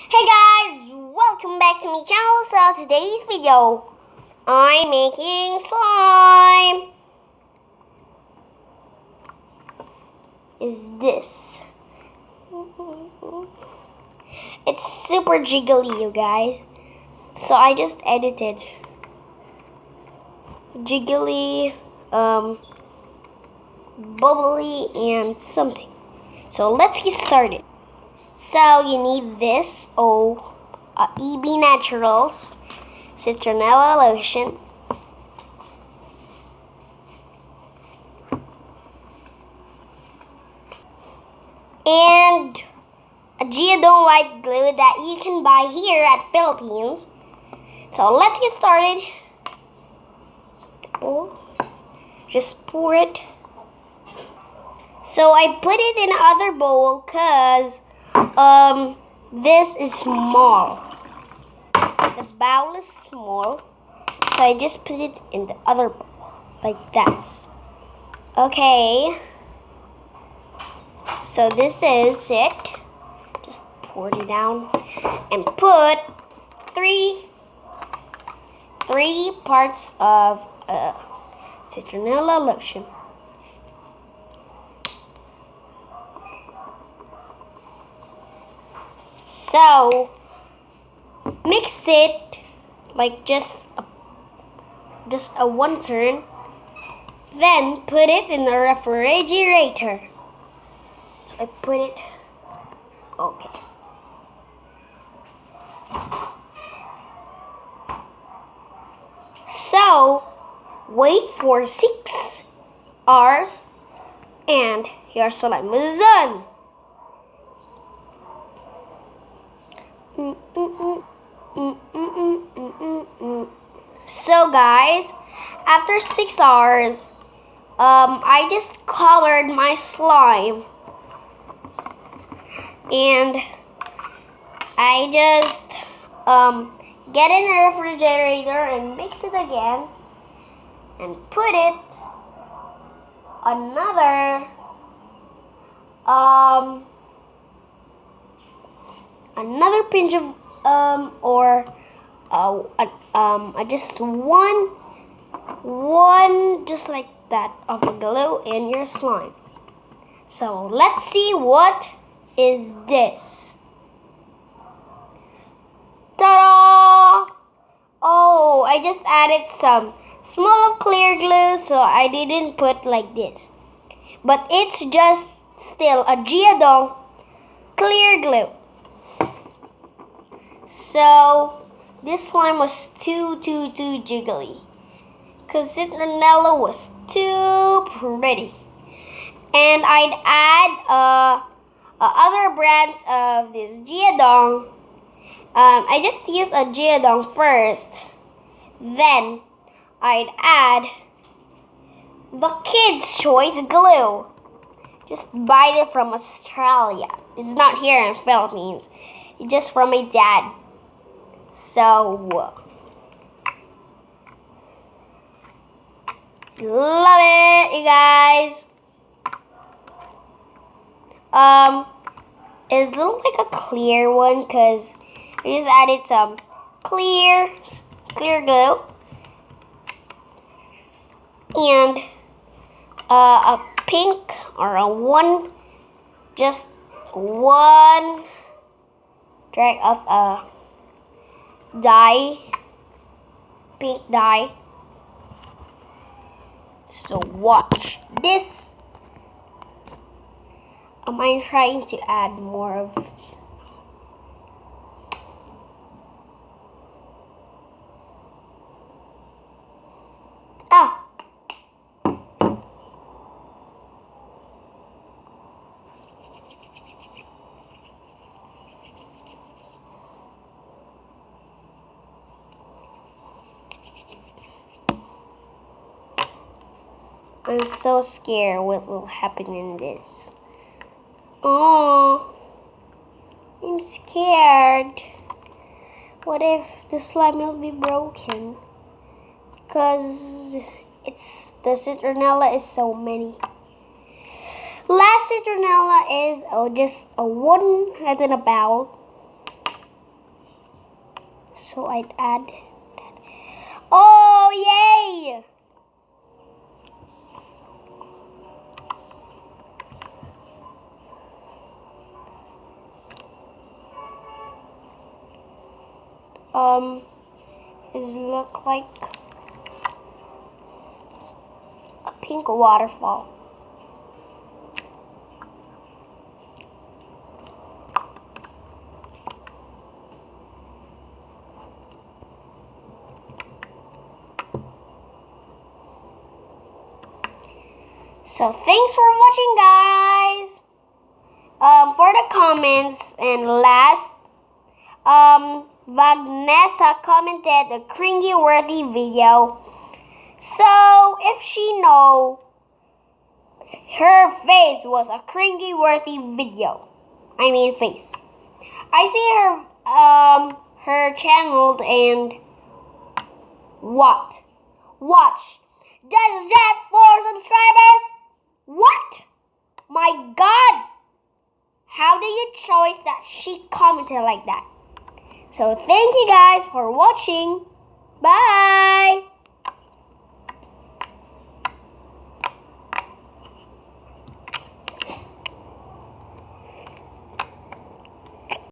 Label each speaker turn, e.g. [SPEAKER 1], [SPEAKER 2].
[SPEAKER 1] Hey guys, welcome back to my channel. So today's video, I'm making slime. Is this? It's super jiggly, you guys. So I just edited jiggly, bubbly, and something. So let's get started. So you need this EB Naturals Citronella lotion, and a d.i.y white glue that you can buy here at Philippines. So let's get started. Just pour it. So I put it in another bowl because this is small. The bowl is small, so I just put it in the other bowl like that. Okay. So this is it. Just pour it down and put three parts of Citronella lotion. So mix it like just a one turn. Then put it in the refrigerator. So I put it. Okay. So wait for 6 hours, and your slime is done. So guys, after 6 hours, I just colored my slime, and I just get in the refrigerator and mix it again, and put it another pinch of just one just like that of a glue in your slime. So let's see what is this. Ta-da! Oh, I just added some small clear glue, so I didn't put like this. But it's just still a d.i.y clear glue. So this slime was too jiggly, because Citronella was too pretty. And I'd add other brands of this d.i.y. I just used a d.i.y first. Then I'd add the Kids' Choice glue. Just buy it from Australia. It's not here in Philippines. It's just from my dad. So love it, you guys. It looks like a clear one because I just added some clear glue and a pink or just one drag of a pink dye. So watch this. I'm trying to add more of it. I'm so scared what will happen in this. Oh, I'm scared. What if the slime will be broken? Because the Citronella is so many. Last Citronella is just a one as in a bowl. So I'd add that. Oh, yay! It look like a pink waterfall. So thanks for watching, guys. For the comments and last, Vanessa commented a cringy-worthy video. So if she know her face was a cringy-worthy video, I mean face. I see her channel and what? Watch. Does that 4 subscribers? What? My God! How did you choose that she commented like that? So thank you guys for watching. Bye!